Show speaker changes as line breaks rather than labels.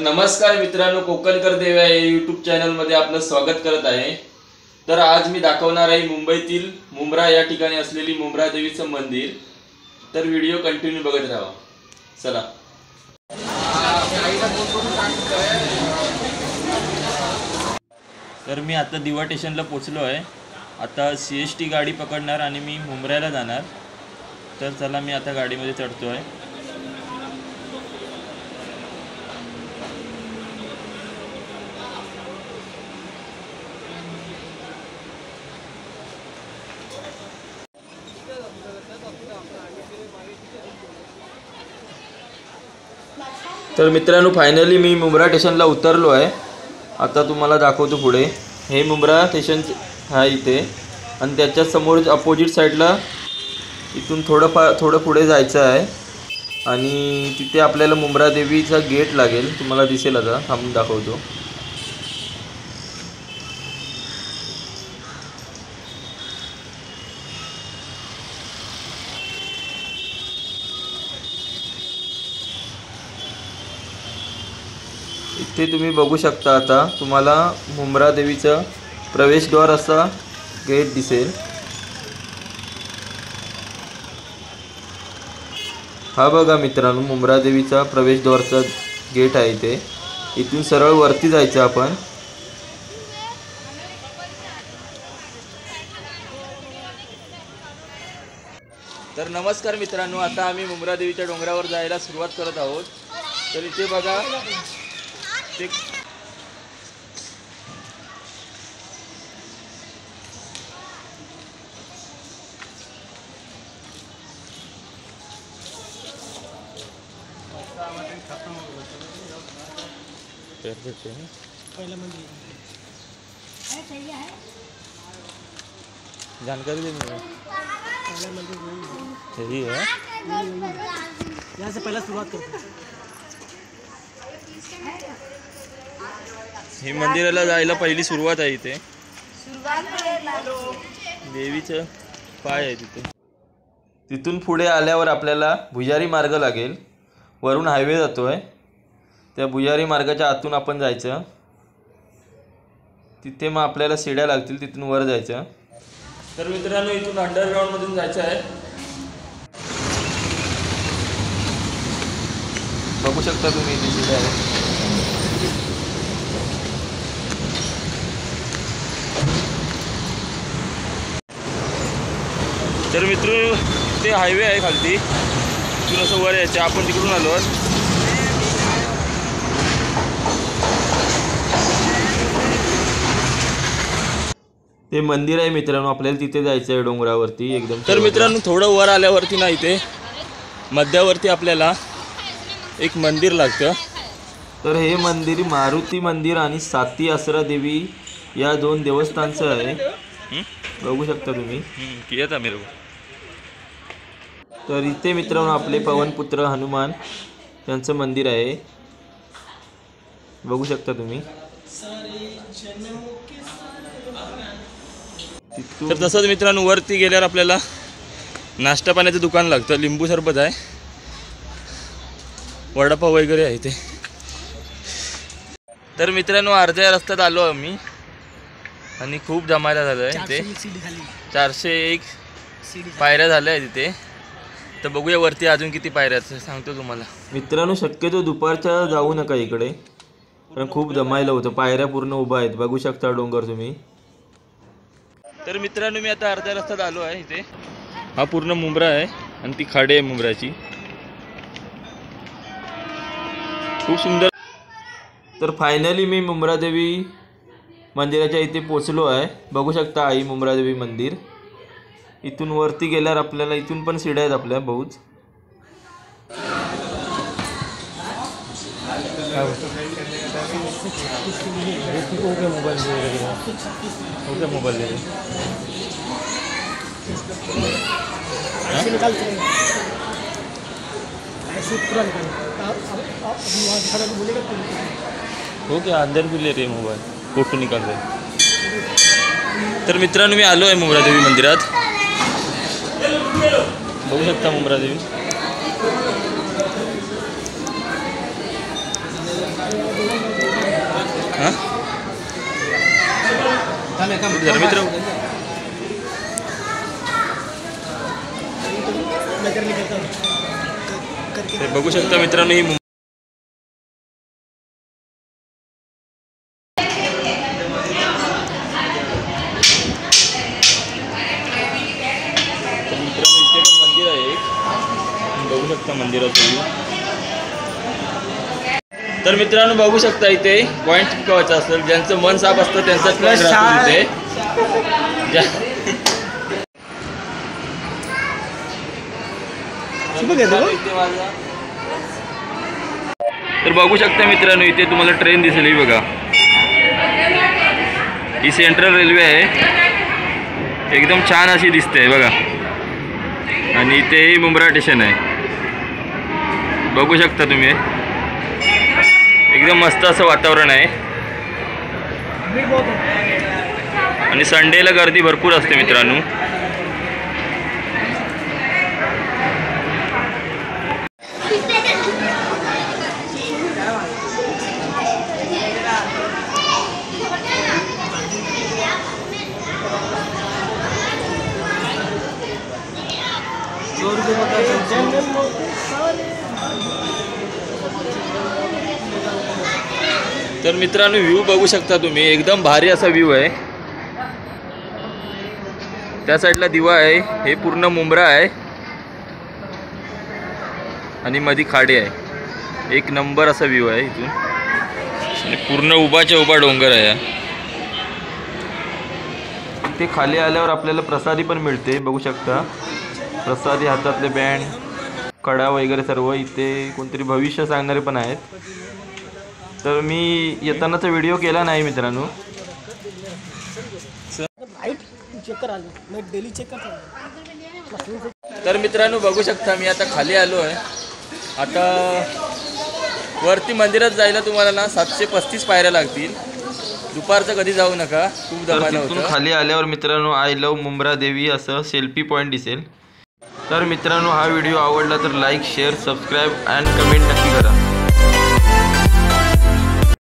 नमस्कार मित्रांनो, कोकणकर देव्या या यूट्यूब चॅनलमध्ये आपलं स्वागत करत आहे। तर आज मी दाखवणार आहे मुंबईतील मुंब्रा या ठिकाणी असलेली मुंब्रा देवीचं मंदिर। तर व्हिडिओ कंटिन्यू बघत राहा। चला। तर मी आता दिवा स्टेशनला पोहोचलो आहे। आता CST गाडी पकडणार आणि मी मुंब्र्याला जाणार। तर चला, मी आता गाडीमध्ये चढतो आहे। तर मित्रांनो, फायनली मी मुंब्रा स्टेशनला उतरलो आहे। आता तुम्हाला दाखवतो पुढे। हे मुंब्रा स्टेशन आहे इथे, आणि त्याच्या समोर अपोजिट साईडला इथून थोडं पुढे जायचं आहे आणि तिथे आपल्याला मुंब्रा देवीचा गेट लागेल। तुम्हाला दिसेल, आता थांबून दाखवतो। इथे तुम्ही बघू शकता, आता तुम्हाला मुंब्रा देवीचं प्रवेशद्वार असा गेट दिसेल। हा बघा मित्रांनो, मुंब्रा देवीचा प्रवेशद्वारचा गेट आहे इथे। इथून सरळ वरती जायचं आपण। तर नमस्कार मित्रांनो, आता आम्ही मुंब्रा देवीच्या डोंगरावर जायला सुरुवात करत आहोत। तर इथे बघा, ते जानकारी दे मुझे। यही है, यहाँ से पहला शुरुआत करते हैं। हे मंदिराला जायला पहिली सुरुवात आहे इथे। देवीचं पाय आहे तिथे। तिथून पुढे आल्यावर आपल्याला भुयारी मार्ग लागेल। वरून हायवे जातोय, त्या भुयारी मार्गाच्या आतून आपण जायचं। तिथे मग आपल्याला सीड्या लागतील, तिथून वर जायचं। तर मित्रांनो, इथून अंडरग्राउंड मधून जायचं आहे। बघू शकता तुम्ही, इथे सीड्या आहेत। तर मित्र, ते हायवे आहे खालती, तिथून असं वर यायचं। आपण तिकडून आलो। ते मंदिर आहे मित्रांनो, आपल्याला तिथे जायचं आहे डोंगरावरती एकदम। तर मित्रांनो, थोडं वर आल्यावरती ना, इथे मध्यावरती आपल्याला एक मंदिर लागतं। तर हे मंदिर मारुती मंदिर आणि साती आसरा देवी या दोन देवस्थानचं आहे। बघू शकता तुम्ही। तर इथे मित्रांनो, आपले पवनपुत्र हनुमान यांचं मंदिर आहे। बघू शकता तुम्ही। तर तसंच मित्रांनो, वरती गेल्यावर आपल्याला नाश्ता पाण्याचं दुकान लागतं। लिंबू सरबत आहे, वडापाव वगैरे आहे ते। तर मित्रांनो, अर्ध्या रस्त्यात आलो आम्ही आणि खूप जमायला झालं आहे इथे। 401 पायऱ्या झाल्या आहेत तिथे। तर बघूया वरती अजून किती पायऱ्या आहेत, सांगतो तुम्हाला। मित्रांनो, शक्यतो दुपारच्या जाऊ नका इकडे, कारण खूप जमायला होतं। पायऱ्या पूर्ण उभा आहेत, बघू शकता डोंगर तुम्ही। तर मित्रांनो, मी आता अर्ध्या रस्त्यात आलो आहे इथे। हा पूर्ण मुंब्रा आहे आणि ती खाडी आहे मुंब्राची, खूप सुंदर। तर फायनली मी मुंब्रा देवी मंदिराच्या इथे पोचलो आहे। बघू शकता आई मुंब्रा देवी मंदिर। इथून वरती गेल्यावर आपल्याला इथून पण सीड्या आहेत आपल्या बहुत। मोबाइल हो क्या, अंदर भी ले रहे मोबाइल, फोटो निकाल रहे। तर मित्रांनो, मी आलो आहे मुंब्रा देवी मंदिरात। बघू शकता मुंब्रा देवी। मित्र बघू शकता मित्रांनो ही बघू शकता मंदिराचं. तर मित्रांनो बघू शकता इथे पॉईंट शिकवायचा असेल, ज्यांचं मन साफ असतं त्यांचाच पॉईंट राहतो इथे. तर बघू शकता मित्रांनो इथे तुम्हाला ट्रेन दिसेल ही बघा. ही सेंट्रल रेल्वे आहे, एकदम छान अशी दिसते बघा. आणि इथे मुंब्रा स्टेशन आहे, बघू शकता तुम्ही. एकदम मस्त असं वातावरण आहे आणि संडेला गर्दी भरपूर असते मित्रांनो. तर मित्रांनो व्ह्यू बघू शकता तुम्ही, एकदम भारी असा व्ह्यू आहे. त्या साईडला दिवा आहे, हे पूर्ण मुंब्रा आहे आणि मध्ये खाडी आहे. एक नंबर असा व्ह्यू आहे इथून आणि पूर्ण उभाच्या उभा डोंगर आहे. इथे खाली आल्यावर आपल्याला प्रसादी पण मिळते, बघू शकता. प्रसादी, हातातले बँड, कडा वगैरे सर्व. इथे कोणतरी भविष्य सांगणारे पण आहेत. तर मी येतानाचा व्हिडिओ केला नाही मित्रांनो. तर मित्रांनो बघू शकता मी आता खाली आलो आहे. आता वरती मंदिरात जायला तुम्हाला ना 735 पायऱ्या लागतील. दुपारचं कधी जाऊ नका, खूप दमायला होतं. खाली आल्यावर मित्रांनो आय लव्ह मुंब्रा देवी असं सेल्फी पॉईंट दिसेल. तर मित्रांनो हा व्हिडिओ आवडला तर like, share, subscribe and comment नक्की करा.